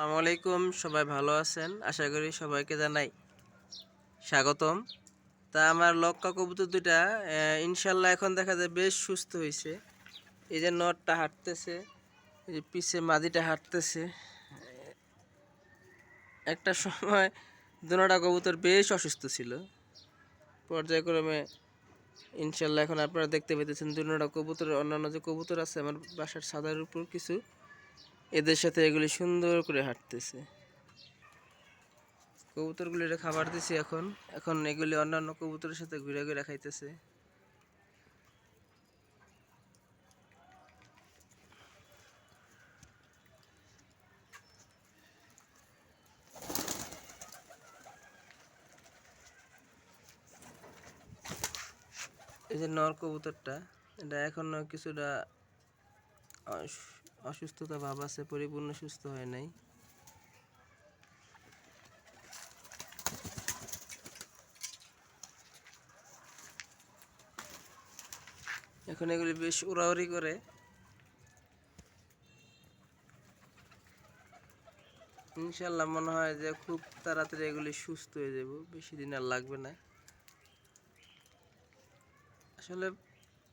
আসসালামু আলাইকুম, সবাই ভালো আছেন? আশা করি সবাইকে জানাই স্বাগতম। তা আমার লক্কা কবুতর দুইটা ইনশাল্লাহ এখন দেখা যায় বেশ সুস্থ হয়েছে। এই যে নটটা হাঁটতেছে, এই যে পিছে মাদিটা হাঁটতেছে। একটা সময় দুনোটা কবুতর বেশ অসুস্থ ছিল, পর্যায়ক্রমে ইনশাল্লাহ এখন আপনারা দেখতে পেতেছেন দুনোটা কবুতর, অন্যান্য যে কবুতর আছে আমার বাসার ছাদের উপর কিছু, এদের সাথে এগুলি সুন্দর করে হাঁটতেছে। কবুতরগুলি খাবার দিছি এখন এখন এগুলি অন্যান্য কবুতরের সাথে ঘুরে ঘুরে খাইতেছে। এই যে নর কবুতরটা, এটা এখনো কিছুটা অসুস্থতা ভাব আছে, পরিপূর্ণ সুস্থ হয় নাই। এখন এগুলি বেশ উড়াউড়ি করে। ইনশাল্লাহ মনে হয় যে খুব তাড়াতাড়ি এগুলি সুস্থ হয়ে যাব, বেশি দিন আর লাগবে না। আসলে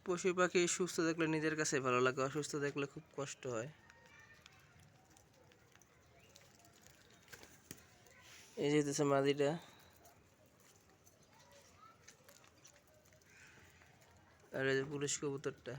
পশু পাখি সুস্থ দেখলে নিজের কাছে ভালো লাগে, অসুস্থ দেখলে খুব কষ্ট হয়। এই যে মাদিটা, আর এই যে পুরুষ কবুতরটা।